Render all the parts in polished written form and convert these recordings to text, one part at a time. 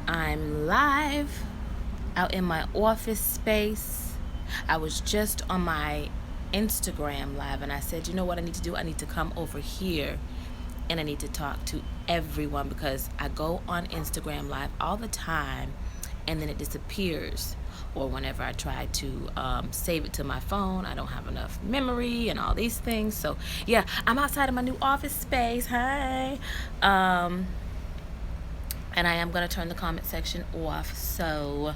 I'm live out in my office space. I was just on my Instagram live and I said, you know what I need to do? I need to come over here and I need to talk to everyone because I go on Instagram live all the time and then it disappears. Or whenever I try to save it to my phone, I don't have enough memory and all these things. So, yeah, I'm outside of my new office space. Hi. And I am going to turn the comment section off. So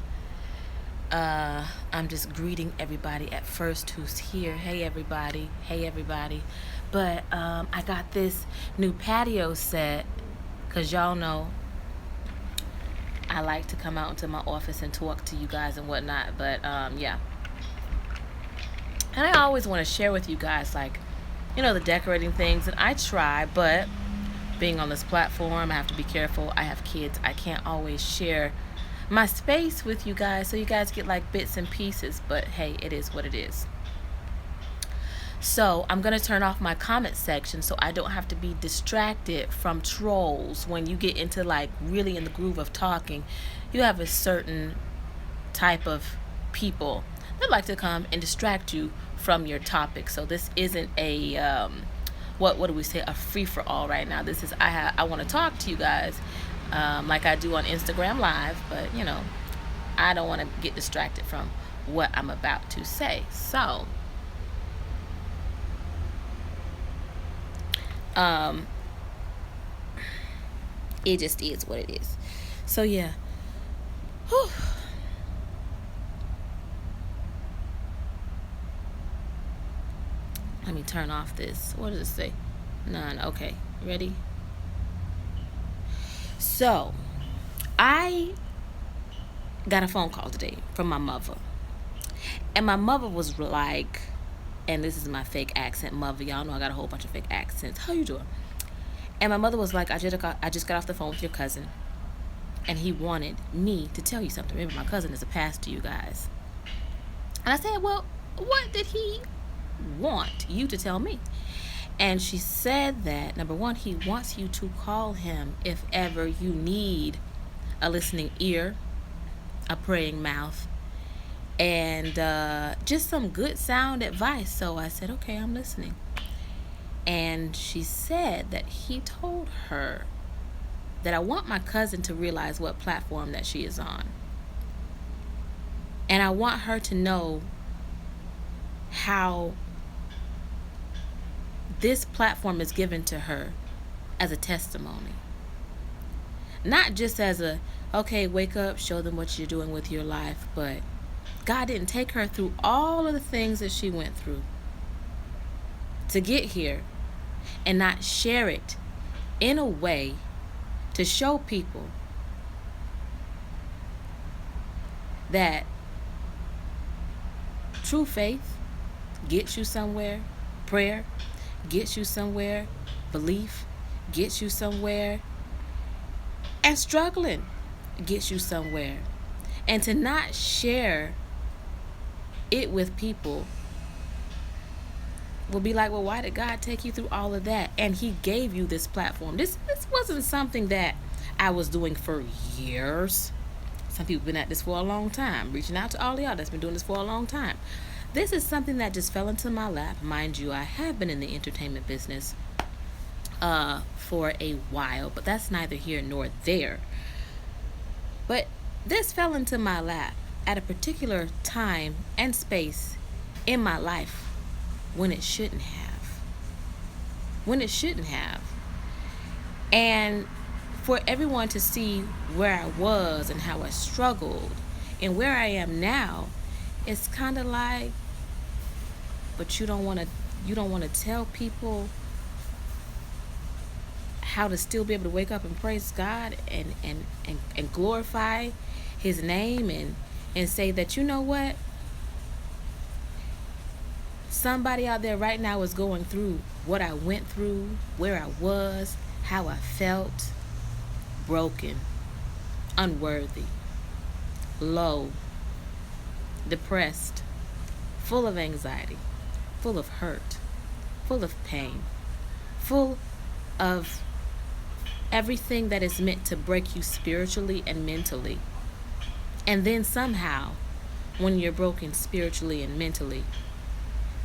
I'm just greeting everybody at first who's here. Hey, everybody. Hey, everybody. But I got this new patio set because y'all know I like to come out into my office and talk to you guys and whatnot. But yeah. And I always want to share with you guys, like, the decorating things. And I try, but being on this platform, I have to be careful. I have kids. I can't always share my space with you guys, so you guys get like bits and pieces. But hey, it is what it is. So I'm going to turn off my comment section so I don't have to be distracted from trolls. When you get into like really in the groove of talking, you have a certain type of people that like to come and distract you from your topic. So this isn't a what do we say, a free-for-all right now. This is I want to talk to you guys like I do on Instagram Live, but I don't want to get distracted from what I'm about to say. So it just is what it is. So yeah. Whew. Let me turn off this. What does it say? None. Okay. Ready? So, I got a phone call today from my mother. And my mother was like, and this is my fake accent, mother. Y'all know I got a whole bunch of fake accents. How you doing? And my mother was like, I just got off the phone with your cousin. And he wanted me to tell you something. Remember, my cousin is a pastor, you guys. And I said, well, what did he want you to tell me? And she said that, number one, he wants you to call him if ever you need a listening ear, a praying mouth, and just some good sound advice. So I said, okay, I'm listening. And she said that he told her that I want my cousin to realize what platform that she is on. And I want her to know how this platform is given to her as a testimony. Not just as a, okay, wake up, show them what you're doing with your life, but God didn't take her through all of the things that she went through to get here and not share it in a way to show people that true faith gets you somewhere, prayer gets you somewhere, belief gets you somewhere, and struggling gets you somewhere. And to not share it with people will be like, well, why did God take you through all of that? And he gave you this platform. This wasn't something that I was doing for years. Some people have been at this for a long time, reaching out to all y'all that's been doing this for a long time. This is something that just fell into my lap. Mind you, I have been in the entertainment business for a while, but that's neither here nor there. But this fell into my lap at a particular time and space in my life when it shouldn't have. When it shouldn't have. And for everyone to see where I was and how I struggled and where I am now, it's kind of like, but you don't want to tell people how to still be able to wake up and praise God and glorify his name and say that, you know what? Somebody out there right now is going through what I went through, where I was, how I felt, broken, unworthy, low, depressed, full of anxiety, full of hurt, full of pain, full of everything that is meant to break you spiritually and mentally. And then somehow, when you're broken spiritually and mentally,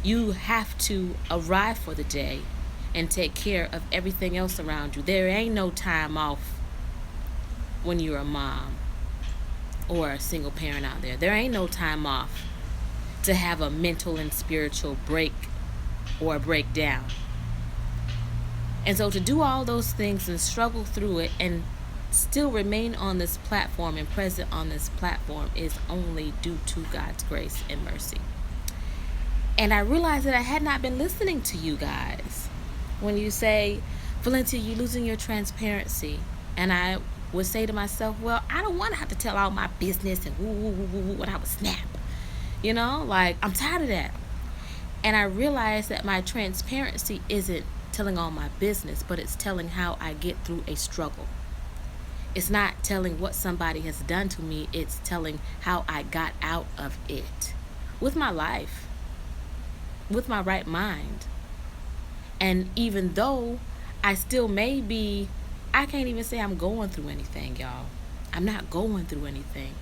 you have to arrive for the day and take care of everything else around you. There ain't no time off when you're a mom or a single parent out there. There ain't no time off to have a mental and spiritual break or a breakdown. And so to do all those things and struggle through it and still remain on this platform and present on this platform is only due to God's grace and mercy. And I realized that I had not been listening to you guys. When you say, Valencia, you're losing your transparency. And I would say to myself, well, I don't want to have to tell all my business and woo, woo, woo, woo, woo, and I would snap. You know, like, I'm tired of that. And I realized that my transparency isn't telling all my business, but it's telling how I get through a struggle. It's not telling what somebody has done to me. It's telling how I got out of it with my life, with my right mind. And even though I still may be, I can't even say I'm going through anything, y'all. I'm not going through anything.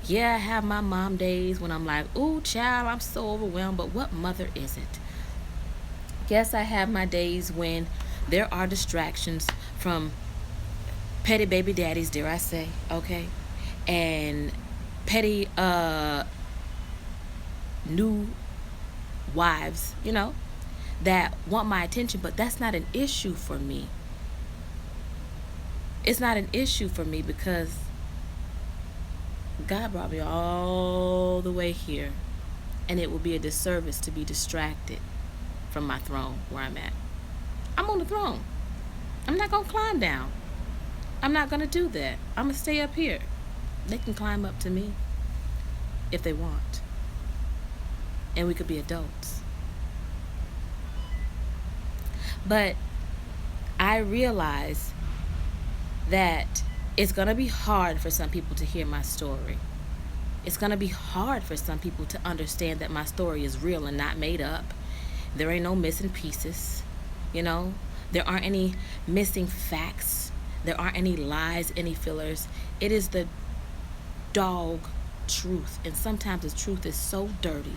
Yeah, I have my mom days when I'm like, ooh, child, I'm so overwhelmed, but what mother isn't? Yes, I have my days when there are distractions from petty baby daddies, dare I say, okay? And petty new wives, you know, that want my attention, but that's not an issue for me. It's not an issue for me because God brought me all the way here, and it would be a disservice to be distracted from my throne where I'm at. I'm on the throne. I'm not going to climb down. I'm not going to do that. I'm going to stay up here. They can climb up to me if they want. And we could be adults. But I realize that it's going to be hard for some people to hear my story. It's going to be hard for some people to understand that my story is real and not made up. There ain't no missing pieces, you know. There aren't any missing facts. There aren't any lies, any fillers. It is the dog truth. And sometimes the truth is so dirty.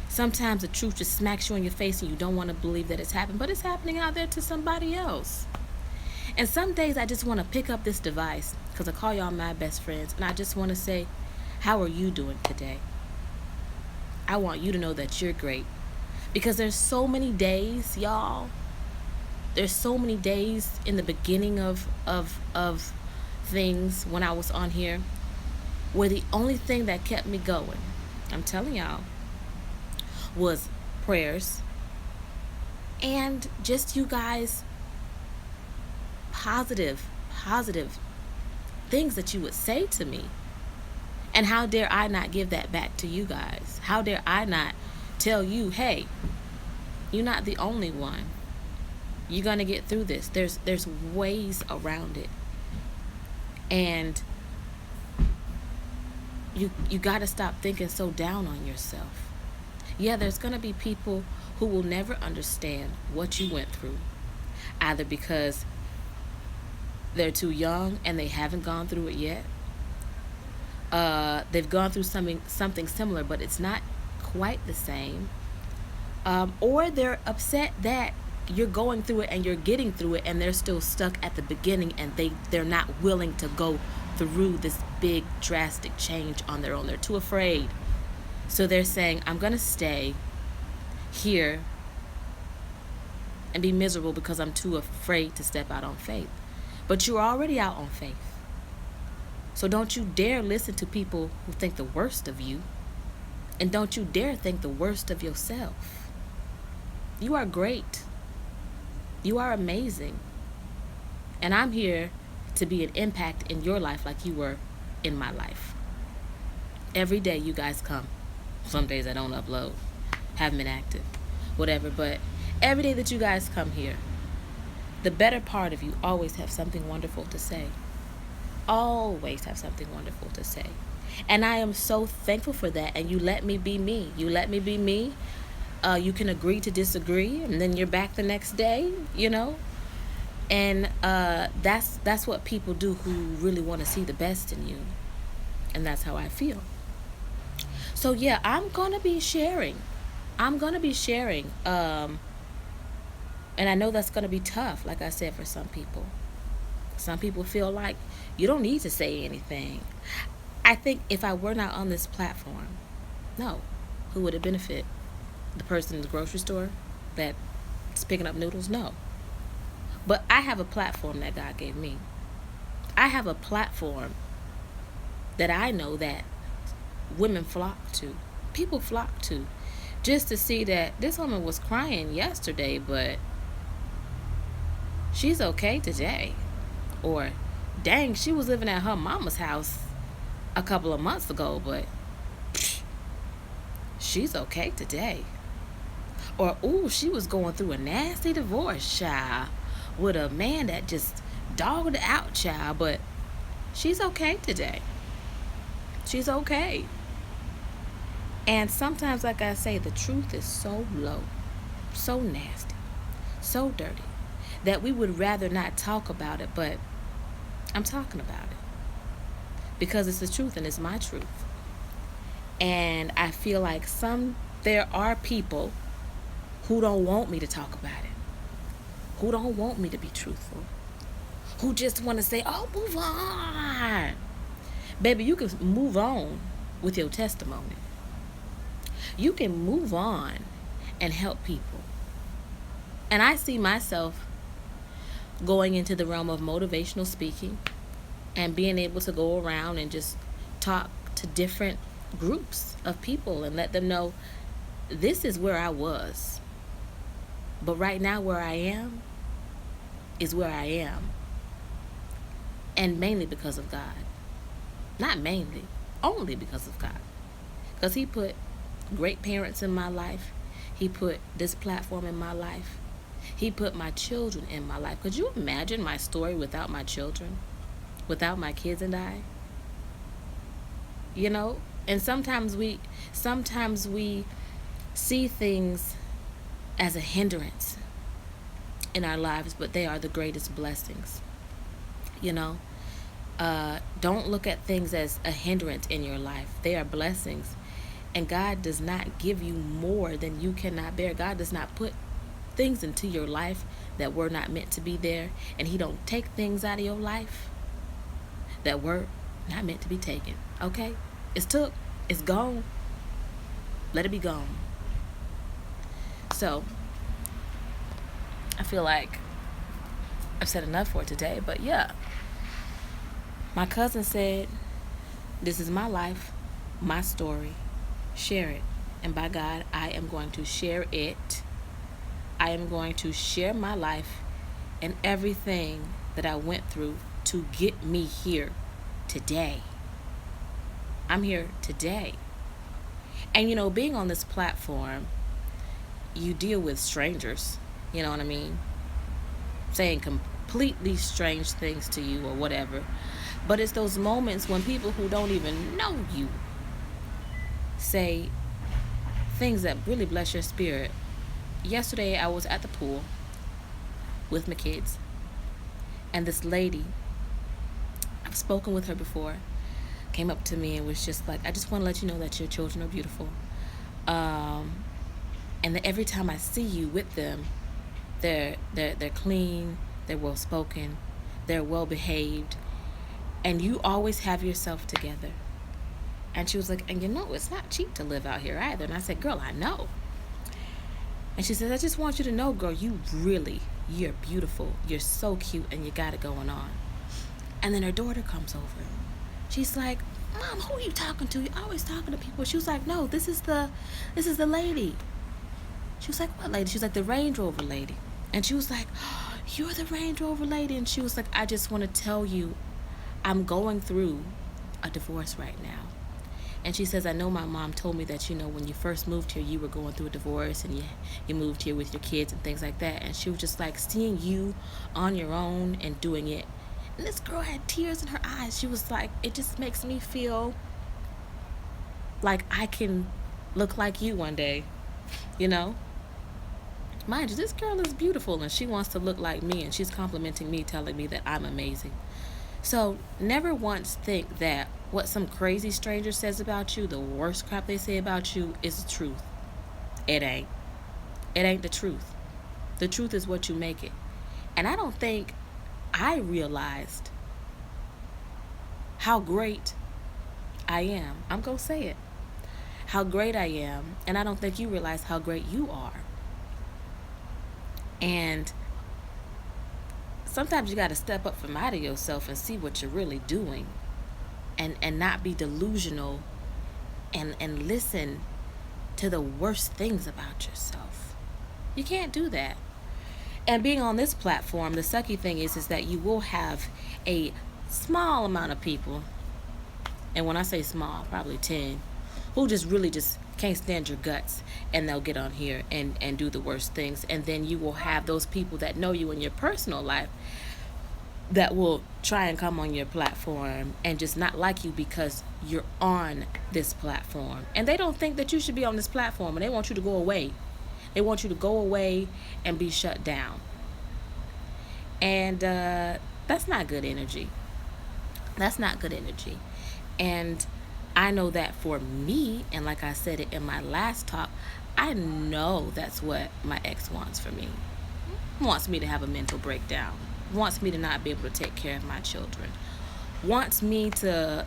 Sometimes the truth just smacks you in your face and you don't want to believe that it's happened, but it's happening out there to somebody else. And some days I just want to pick up this device because I call y'all my best friends, and I just want to say, how are you doing today? I want you to know that you're great. Because there's so many days, y'all. There's so many days in the beginning of things when I was on here where the only thing that kept me going, I'm telling y'all, was prayers and just you guys positive things that you would say to me. And how dare I not give that back to you guys? How dare I not tell you, hey, you're not the only one. You're going to get through this. There's ways around it. And you got to stop thinking so down on yourself. Yeah, there's going to be people who will never understand what you went through, either because they're too young and they haven't gone through it yet. They've gone through something similar, but it's not quite the same. Or they're upset that you're going through it and you're getting through it, and they're still stuck at the beginning, and they're not willing to go through this big drastic change on their own. They're too afraid. So they're saying, I'm going to stay here and be miserable because I'm too afraid to step out on faith. But you're already out on faith. So don't you dare listen to people who think the worst of you. And don't you dare think the worst of yourself. You are great. You are amazing. And I'm here to be an impact in your life like you were in my life. Every day you guys come. Some days I don't upload. Haven't been active. Whatever. But every day that you guys come here, the better part of you always have something wonderful to say. Always have something wonderful to say. And I am so thankful for that. And you let me be me. You let me be me. You can agree to disagree, and then you're back the next day, you know. And that's what people do who really want to see the best in you. And that's how I feel. So yeah, I'm gonna be sharing. I'm gonna be sharing. And I know that's gonna be tough, like I said, for some people. Some people feel like you don't need to say anything. I think if I were not on this platform, no, who would it benefit? The person in the grocery store that's picking up noodles? No. But I have a platform that God gave me. I have a platform that I know that women flock to. People flock to. Just to see that this woman was crying yesterday, but she's okay today. Or, dang, she was living at her mama's house a couple of months ago, but she's okay today. Or, ooh, she was going through a nasty divorce, child, with a man that just dogged out, child, but she's okay today. She's okay. And sometimes, like I say, the truth is so low, so nasty, so dirty, that we would rather not talk about it, but I'm talking about it. Because it's the truth and it's my truth. And I feel like there are people who don't want me to talk about it, who don't want me to be truthful, who just want to say, oh, move on. Baby, you can move on with your testimony. You can move on and help people. And I see myself going into the realm of motivational speaking and being able to go around and just talk to different groups of people and let them know this is where I was. But right now where I am is where I am. And mainly because of God. Not mainly, only because of God. Because He put great parents in my life. He put this platform in my life. He put my children in my life. Could you imagine my story without my children? Without my kids and I? You know? And sometimes we see things as a hindrance in our lives, but they are the greatest blessings. You know? Don't look at things as a hindrance in your life. They are blessings. And God does not give you more than you cannot bear. God does not put things into your life that were not meant to be there. And He don't take things out of your life that were not meant to be taken. Okay? It's took. It's gone. Let it be gone. So, I feel like I've said enough for today. But yeah. My cousin said, this is my life, my story. Share it. And by God, I am going to share it. I am going to share my life and everything that I went through to get me here today. I'm here today. And you know, being on this platform, you deal with strangers. You know what I mean? Saying completely strange things to you or whatever. But it's those moments when people who don't even know you say things that really bless your spirit. Yesterday, I was at the pool with my kids, and this lady, I've spoken with her before, came up to me and was just like, I just want to let you know that your children are beautiful. And that every time I see you with them, they're clean, they're well spoken, they're well behaved, and you always have yourself together. And she was like, and you know, it's not cheap to live out here either. And I said, girl, I know. And she says, I just want you to know, girl, you're beautiful. You're so cute and you got it going on. And then her daughter comes over. She's like, Mom, who are you talking to? You're always talking to people. She was like, no, this is the lady. She was like, what lady? She was like, the Range Rover lady. And she was like, oh, you're the Range Rover lady. And she was like, I just want to tell you, I'm going through a divorce right now. And she says, I know my mom told me that, you know, when you first moved here, you were going through a divorce and you moved here with your kids and things like that. And she was just like, seeing you on your own and doing it. And this girl had tears in her eyes. She was like, it just makes me feel like I can look like you one day, you know? Mind you, this girl is beautiful and she wants to look like me and she's complimenting me, telling me that I'm amazing. So never once think that what some crazy stranger says about you, the worst crap they say about you, is the truth. It ain't. It ain't the truth. The truth is what you make it. And I don't think I realized how great I am. I'm going to say it. How great I am. And I don't think you realize how great you are. And sometimes you got to step up from out of yourself and see what you're really doing. And not be delusional and listen to the worst things about yourself. You can't do that. And being on this platform, the sucky thing is that you will have a small amount of people, and when I say small, probably 10, who just really just can't stand your guts, and they'll get on here and do the worst things. And then you will have those people that know you in your personal life that will try and come on your platform and just not like you because you're on this platform. And they don't think that you should be on this platform, and they want you to go away. They want you to go away and be shut down. And that's not good energy. That's not good energy. And I know that for me, and like I said it in my last talk, I know that's what my ex wants for me. Wants me to have a mental breakdown. Wants me to not be able to take care of my children. Wants me to,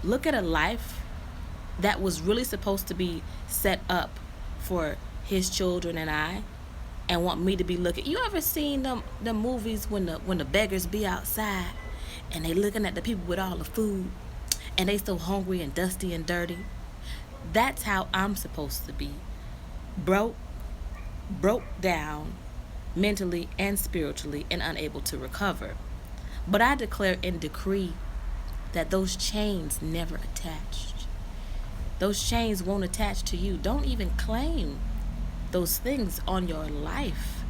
look at a life that was really supposed to be set up for his children and want me to be looking. You ever seen the movies when the beggars be outside and they looking at the people with all the food and they so hungry and dusty and dirty? That's how I'm supposed to be. Broke down mentally and spiritually and unable to recover. But I declare and decree that those chains never attached. Those chains won't attach to you. Don't even claim those things on your life.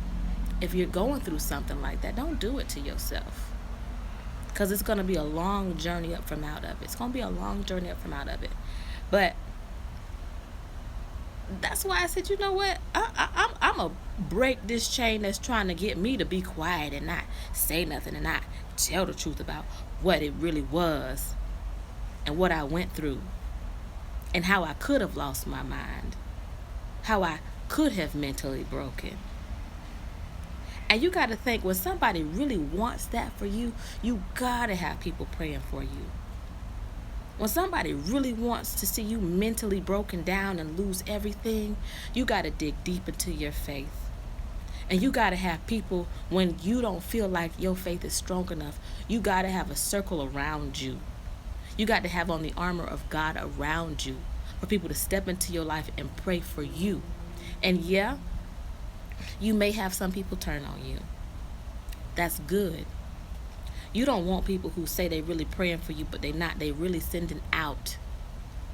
If you're going through something like that, don't do it to yourself. Because it's going to be a long journey up from out of it. It's going to be a long journey up from out of it. But that's why I said, you know what? I'm going to break this chain that's trying to get me to be quiet and not say nothing and not tell the truth about what it really was and what I went through and how I could have lost my mind, how I could have mentally broken. And you got to think, when somebody really wants that for you, you got to have people praying for you. When somebody really wants to see you mentally broken down and lose everything, you got to dig deep into your faith. And you got to have people, when you don't feel like your faith is strong enough, you got to have a circle around you. You got to have on the armor of God around you for people to step into your life and pray for you. And yeah, you may have some people turn on you. That's good. You don't want people who say they really praying for you, but they not. They really sending out.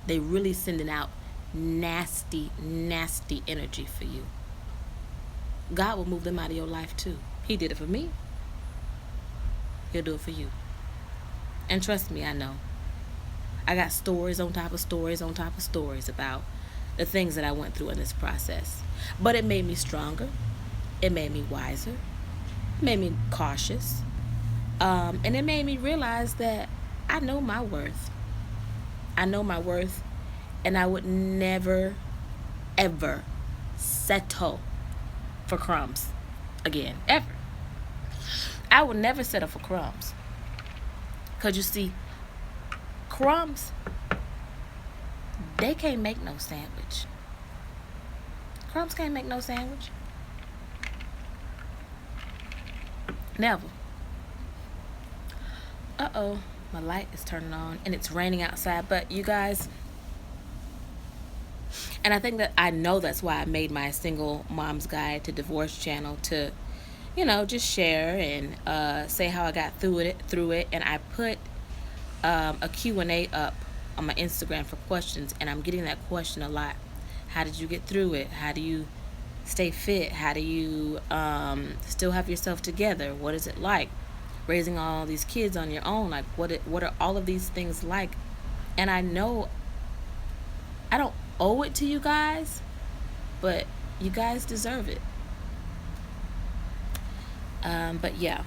They really sending out nasty, nasty energy for you. God will move them out of your life too. He did it for me. He'll do it for you. And trust me, I know. I got stories on top of stories on top of stories about the things that I went through in this process. But it made me stronger. It made me wiser. It made me cautious. And it made me realize that I know my worth. I know my worth. And I would never, ever settle for crumbs again. Ever. I would never settle for crumbs. Because you see, crumbs, they can't make no sandwich. Crumbs can't make no sandwich. Never. Uh-oh, my light is turning on and it's raining outside. But you guys, and I know that's why I made my Single Mom's Guide to Divorce channel, to, just share and say how I got through it. And I put a Q&A up on my Instagram for questions, and I'm getting that question a lot. How did you get through it? How do you stay fit? How do you still have yourself together? What is it like raising all these kids on your own? Like, what are all of these things like? And I know I don't owe it to you guys, but you guys deserve it. But yeah.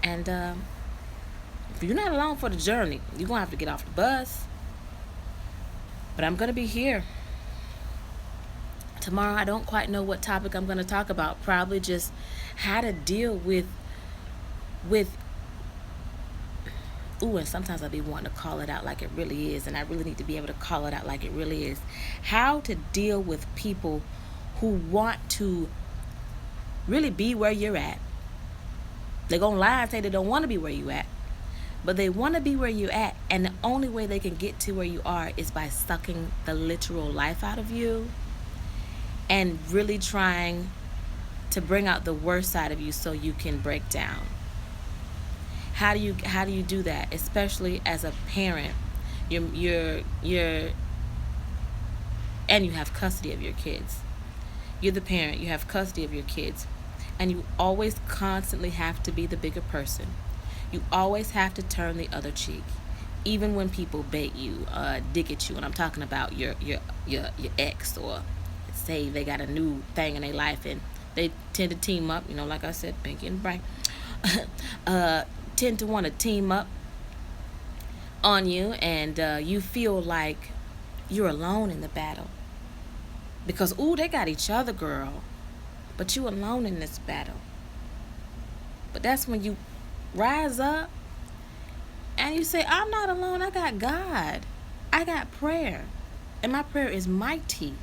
And you're not alone for the journey. You're going to have to get off the bus. But I'm going to be here. Tomorrow, I don't quite know what topic I'm going to talk about. Probably just how to deal with ooh, and sometimes I'll be wanting to call it out like it really is, and I really need to be able to call it out like it really is. How to deal with people who want to really be where you're at. They're going to lie and say they don't want to be where you at, but they want to be where you're at, and the only way they can get to where you are is by sucking the literal life out of you and really trying to bring out the worst side of you so you can break down. How do you do that? Especially as a parent, you're and you have custody of your kids. You're the parent, you have custody of your kids, and you always constantly have to be the bigger person. You always have to turn the other cheek, even when people bait you, dig at you. And I'm talking about your ex, or say they got a new thing in their life and they tend to team up. Like I said, Pinky and Brian. Tend to want to team up on you, and you feel like you're alone in the battle because they got each other, girl, but you alone in this battle. But that's when you rise up and you say, I'm not alone. I got God. I got prayer, and my prayer is mighty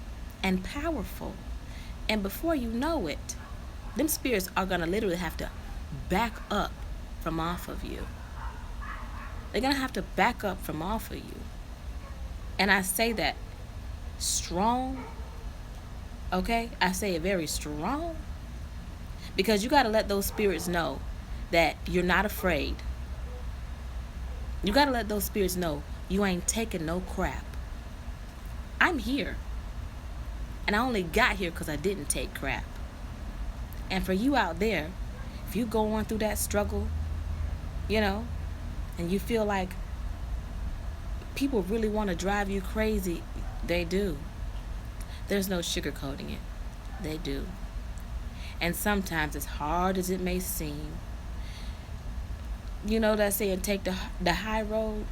and powerful. And before you know it, them spirits are gonna literally have to back up from off of you. They're gonna have to back up from off of you. And I say that strong, okay? I say it very strong, because you gotta let those spirits know that you're not afraid. You gotta let those spirits know you ain't taking no crap. I'm here, and I only got here because I didn't take crap. And for you out there, if you going through that struggle, and you feel like people really want to drive you crazy, they do. There's no sugarcoating it. They do. And sometimes, as hard as it may seem, that saying, take the high road.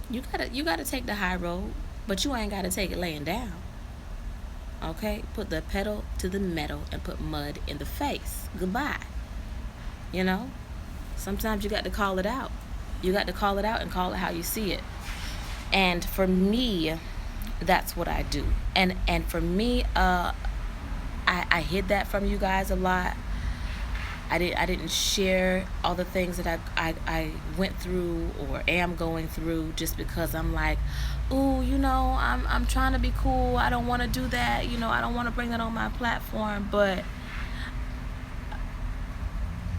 You gotta take the high road, but you ain't gotta take it laying down. Okay? Put the pedal to the metal and put mud in the face. Goodbye. Sometimes you got to call it out. You got to call it out and call it how you see it. And for me, that's what I do. And for me, I hid that from you guys a lot. I didn't share all the things that I went through or am going through, just because I'm like, ooh, I'm trying to be cool. I don't want to do that. I don't want to bring that on my platform, but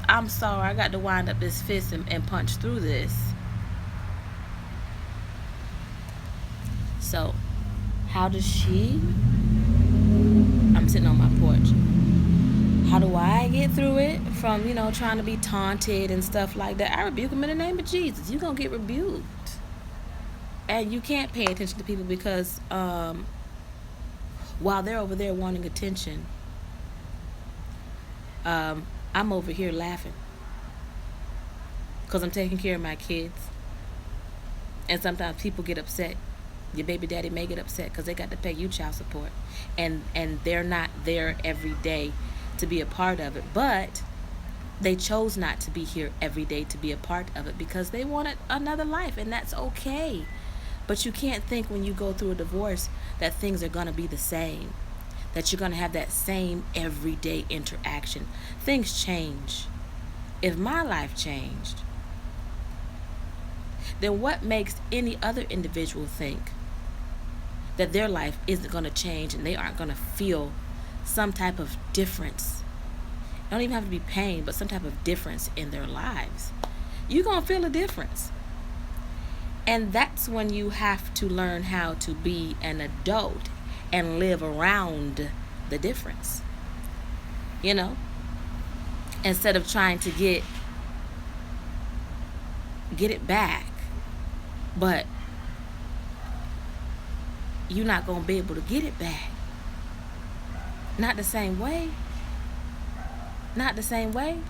I'm sorry, I got to wind up this fist and punch through this. So, how does she? I'm sitting on my porch. How do I get through it from, trying to be taunted and stuff like that? I rebuke them in the name of Jesus. You're going to get rebuked. And you can't pay attention to people because while they're over there wanting attention, I'm over here laughing because I'm taking care of my kids. And sometimes people get upset. Your baby daddy may get upset because they got to pay you child support, and they're not there every day to be a part of it, but they chose not to be here every day to be a part of it because they wanted another life, and that's okay. But you can't think when you go through a divorce that things are going to be the same, that you're going to have that same everyday interaction. Things change. If my life changed, then what makes any other individual think that their life isn't going to change and they aren't going to feel some type of difference? It don't even have to be pain, but some type of difference in their lives. You're going to feel a difference. And that's when you have to learn how to be an adult and live around the difference. Instead of trying to get it back, but you're not going to be able to get it back. Not the same way. Not the same way.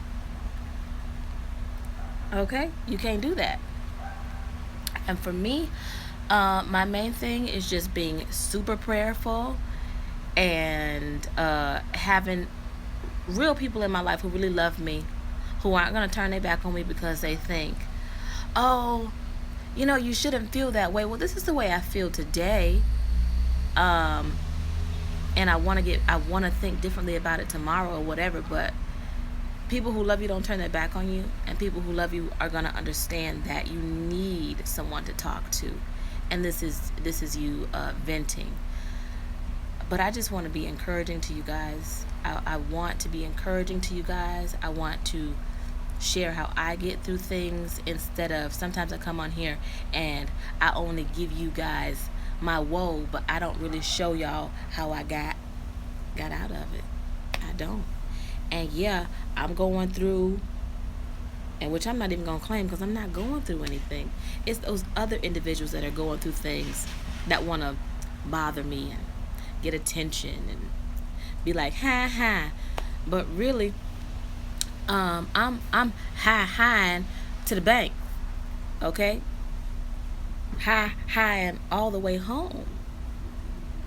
Okay? You can't do that. And for me, my main thing is just being super prayerful and having real people in my life who really love me, who aren't going to turn their back on me because they think, oh, you shouldn't feel that way. Well, this is the way I feel today. Um, and I want to think differently about it tomorrow or whatever, but people who love you don't turn their back on you, and people who love you are going to understand that you need someone to talk to. And this is you venting. But I just want to be encouraging to you guys. I want to be encouraging to you guys. I want to share how I get through things, instead of sometimes I come on here and I only give you guys my woe, but I don't really show y'all how I got out of it. I don't. And yeah, I'm going through, and which I'm not even going to claim because I'm not going through anything. It's those other individuals that are going through things that want to bother me and get attention and be like, ha ha. But really, I'm high to the bank, okay? High and all the way home.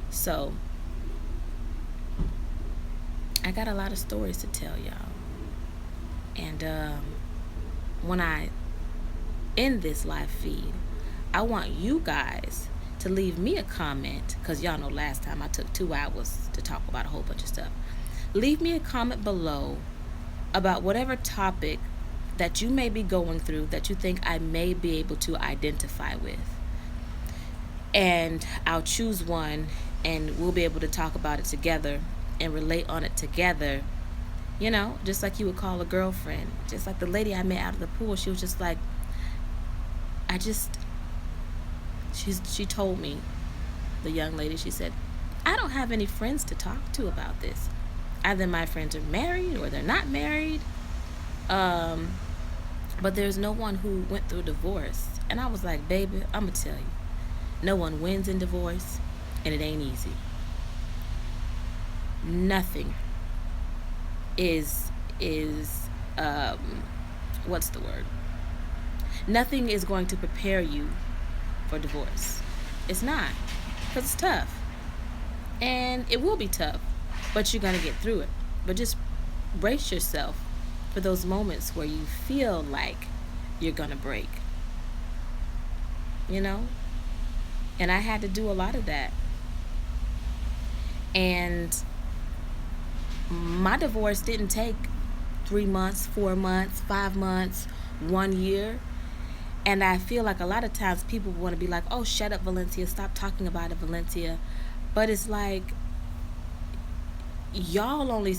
So I got a lot of stories to tell y'all. And when I end this live feed, I want you guys to leave me a comment, because y'all know last time I took 2 hours to talk about a whole bunch of stuff. Leave me a comment below about whatever topic that you may be going through that you think I may be able to identify with. And I'll choose one and we'll be able to talk about it together and relate on it together. Just like you would call a girlfriend. Just like the lady I met out of the pool, she was just like, she told me, the young lady, she said, I don't have any friends to talk to about this. Either my friends are married or they're not married. But there's no one who went through divorce. And I was like, baby, I'm going to tell you, no one wins in divorce, and it ain't easy. Nothing is what's the word? Nothing is going to prepare you for divorce. It's not, because it's tough. And it will be tough, but you're going to get through it. But just brace yourself for those moments where you feel like you're going to break. And I had to do a lot of that. And my divorce didn't take 3 months, 4 months, 5 months, 1 year. And I feel like a lot of times people want to be like, oh, shut up, Valencia, stop talking about it, Valencia. But it's like, y'all don't even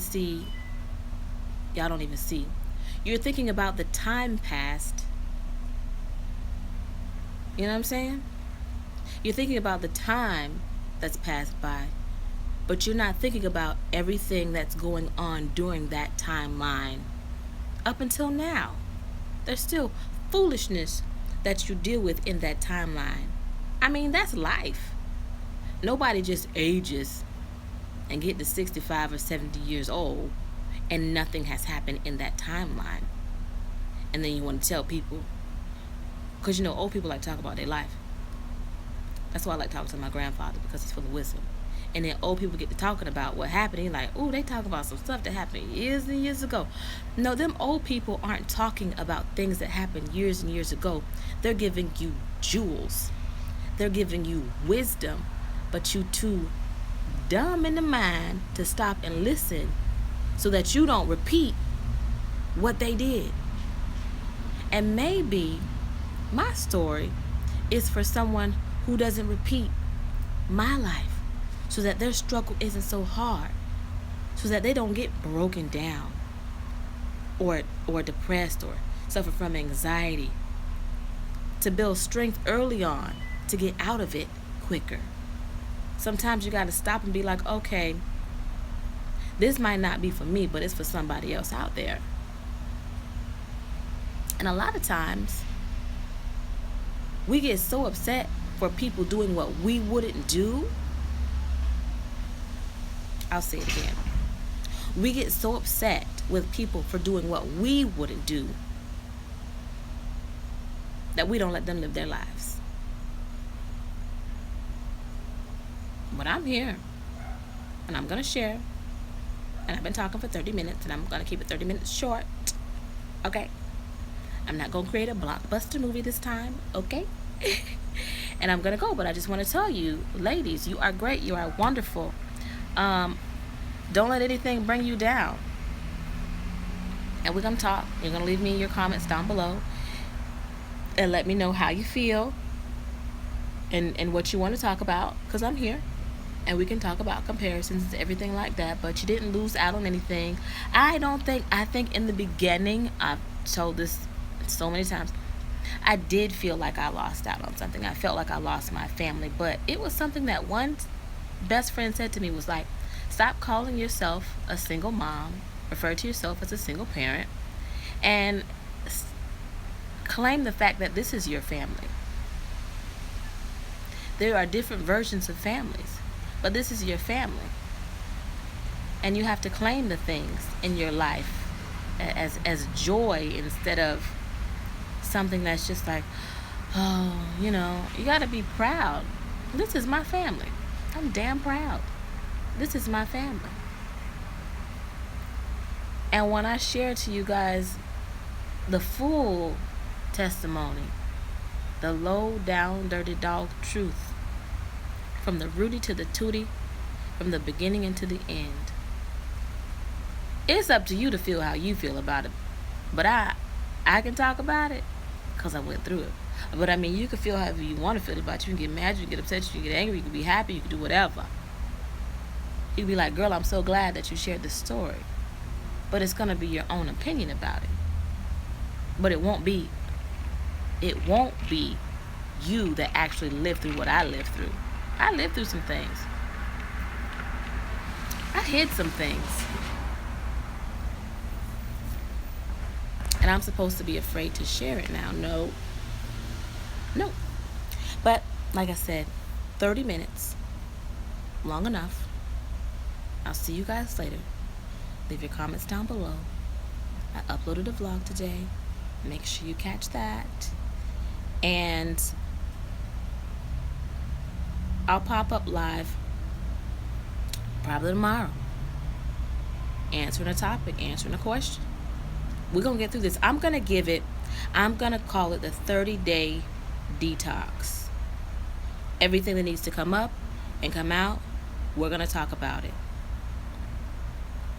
see. You're thinking about the time past. You know what I'm saying? You're thinking about the time that's passed by, but you're not thinking about everything that's going on during that timeline up until now. There's still foolishness that you deal with in that timeline. I mean, that's life. Nobody just ages and get to 65 or 70 years old and nothing has happened in that timeline. And then you want to tell people, because old people like to talk about their life. That's why I like talking to my grandfather, because he's full of wisdom. And then old people get to talking about what happened. You're like, oh, they talk about some stuff that happened years and years ago. No, them old people aren't talking about things that happened years and years ago. They're giving you jewels. They're giving you wisdom. But you too dumb in the mind to stop and listen so that you don't repeat what they did. And maybe my story is for someone who doesn't repeat my life, so that their struggle isn't so hard, so that they don't get broken down or depressed or suffer from anxiety, to build strength early on to get out of it quicker. Sometimes you got to stop and be like, okay, this might not be for me, but it's for somebody else out there. And a lot of times we get so upset for people doing what we wouldn't do. I'll say it again. We get so upset with people for doing what we wouldn't do that we don't let them live their lives. But I'm here, and I'm going to share. And I've been talking for 30 minutes, and I'm going to keep it 30 minutes short. Okay? I'm not going to create a blockbuster movie this time. Okay? And I'm going to go, but I just want to tell you, ladies, you are great. You are wonderful. Don't let anything bring you down. And we're going to talk. You're going to leave me your comments down below and let me know how you feel and what you want to talk about, because I'm here. And we can talk about comparisons and everything like that, but you didn't lose out on anything. I think in the beginning, I've told this so many times, I did feel like I lost out on something. I felt like I lost my family, but it was something that one best friend said to me, was like, stop calling yourself a single mom, refer to yourself as a single parent, and claim the fact that this is your family. There are different versions of families, but this is your family. And you have to claim the things in your life as joy instead of something that's just like, oh, you got to be proud. This is my family. I'm damn proud. This is my family. And when I share to you guys the full testimony, the low down dirty dog truth, from the Rudy to the Tootie, from the beginning into the end, it's up to you to feel how you feel about it. But I can talk about it because I went through it. But I mean, you can feel however you want to feel about it. You can get mad, you can get upset, you can get angry, you can be happy, you can do whatever. You can be like, girl, I'm so glad that you shared this story. But it's going to be your own opinion about it. But it won't be you that actually lived through what I lived through. I lived through some things. I hid some things. And I'm supposed to be afraid to share it now. No. But like I said, 30 minutes. Long enough. I'll see you guys later. Leave your comments down below. I uploaded a vlog today. Make sure you catch that. And I'll pop up live probably tomorrow, answering a topic, answering a question. We're going to get through this. I'm going to call it the 30-day detox. Everything that needs to come up and come out, we're going to talk about it.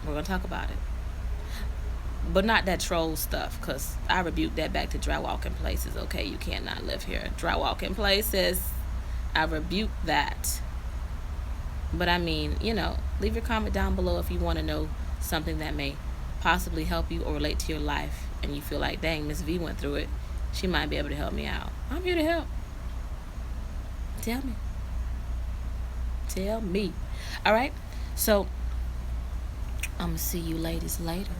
We're going to talk about it. But not that troll stuff, because I rebuke that back to dry walking places. Okay, you cannot live here. Dry walking places, I rebuke that. But I mean, leave your comment down below if you want to know something that may possibly help you or relate to your life, and you feel like, dang, Miss V went through it. She might be able to help me out. I'm here to help. Tell me. All right? So, I'm going to see you ladies later.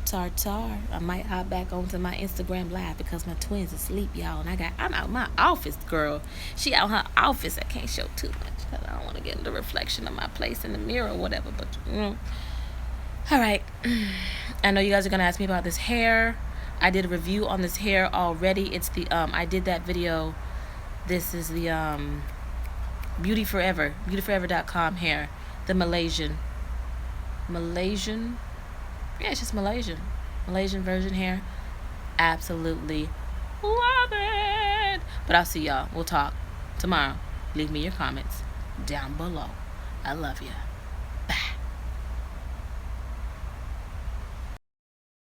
Tartar. I might hop back onto my Instagram live because my twins asleep, y'all, and I'm out my office, girl. She out her office. I can't show too much because I don't want to get in the reflection of my place in the mirror or whatever, but all right. I know you guys are gonna ask me about this hair. I did a review on this hair already. It's the I did that video. This is the beautyforever.com hair, the Malaysian, yeah, it's just Malaysian version hair. Absolutely love it. But I'll see y'all. We'll talk tomorrow. Leave me your comments down below. I love you.